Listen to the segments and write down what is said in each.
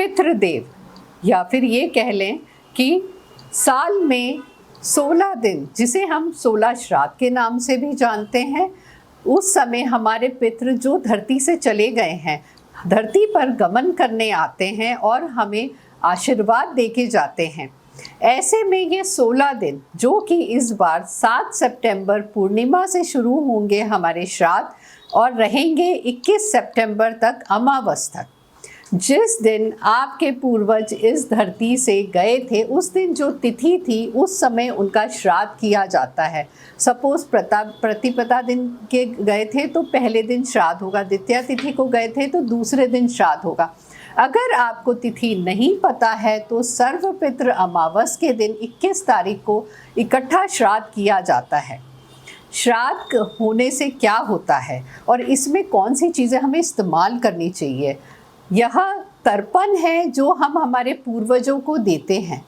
पितृदेव, या फिर ये कह लें कि साल में 16 दिन, जिसे हम 16 श्राद्ध के नाम से भी जानते हैं, उस समय हमारे पितृ जो धरती से चले गए हैं, धरती पर गमन करने आते हैं और हमें आशीर्वाद देके जाते हैं। ऐसे में ये 16 दिन, जो कि इस बार 7 सितंबर पूर्णिमा से शुरू होंगे हमारे श्राद्ध और रहेंगे 21 सितंबर तक, अमावस तक। जिस दिन आपके पूर्वज इस धरती से गए थे, उस दिन जो तिथि थी, उस समय उनका श्राद्ध किया जाता है। सपोज प्रतिपदा दिन के गए थे तो पहले दिन श्राद्ध होगा, द्वितीया तिथि को गए थे तो दूसरे दिन श्राद्ध होगा। अगर आपको तिथि नहीं पता है तो सर्वपितृ अमावस के दिन 21 तारीख को इकट्ठा श्राद्ध किया जाता है। श्राद्ध होने से क्या होता है और इसमें कौन सी चीज़ें हमें इस्तेमाल करनी चाहिए? यह तर्पण है जो हम हमारे पूर्वजों को देते हैं,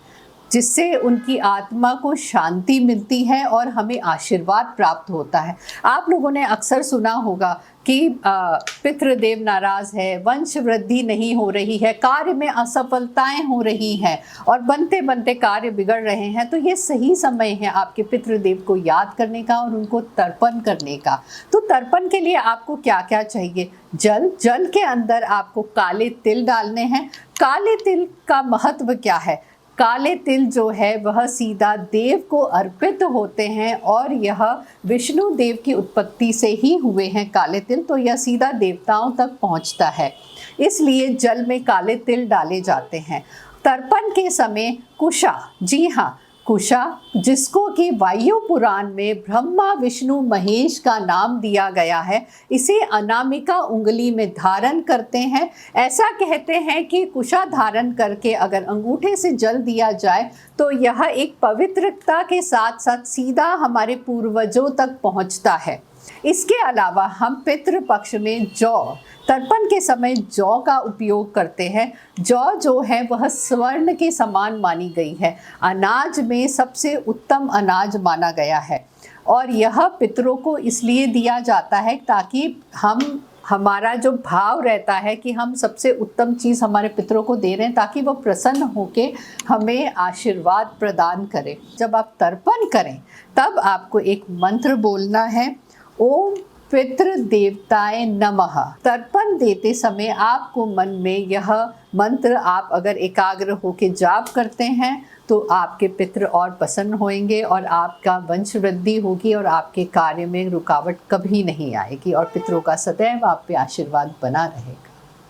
जिससे उनकी आत्मा को शांति मिलती है और हमें आशीर्वाद प्राप्त होता है। आप लोगों ने अक्सर सुना होगा कि पितृदेव नाराज है, वंश वृद्धि नहीं हो रही है, कार्य में असफलताएं हो रही हैं और बनते बनते कार्य बिगड़ रहे हैं। तो ये सही समय है आपके पितृदेव को याद करने का और उनको तर्पण करने का। तो तर्पण के लिए आपको क्या क्या चाहिए? जल के अंदर आपको काले तिल डालने हैं। काले तिल का महत्व क्या है? काले तिल जो है वह सीधा देव को अर्पित होते हैं और यह विष्णु देव की उत्पत्ति से ही हुए हैं काले तिल, तो यह सीधा देवताओं तक पहुंचता है, इसलिए जल में काले तिल डाले जाते हैं। तर्पण के समय कुशा, जी हाँ कुशा, जिसको कि वायु पुराण में ब्रह्मा विष्णु महेश का नाम दिया गया है, इसे अनामिका उंगली में धारण करते हैं। ऐसा कहते हैं कि कुशा धारण करके अगर अंगूठे से जल दिया जाए तो यह एक पवित्रता के साथ साथ सीधा हमारे पूर्वजों तक पहुंचता है। इसके अलावा हम पितृपक्ष में जौ, तर्पण के समय जौ का उपयोग करते हैं। जौ जो है वह स्वर्ण के समान मानी गई है, अनाज में सबसे उत्तम अनाज माना गया है और यह पितरों को इसलिए दिया जाता है ताकि हमारा जो भाव रहता है कि हम सबसे उत्तम चीज़ हमारे पितरों को दे रहे हैं, ताकि वो प्रसन्न होकर हमें आशीर्वाद प्रदान करें। जब आप तर्पण करें तब आपको एक मंत्र बोलना है, ओम पितृ देवताय नमः। तर्पण देते समय आपको मन में यह मंत्र, आप अगर एकाग्र होकर जाप करते हैं तो आपके पितृ और प्रसन्न होंगे और आपका वंश वृद्धि होगी और आपके कार्य में रुकावट कभी नहीं आएगी और पितरों का सदैव आप पे आशीर्वाद बना रहेगा।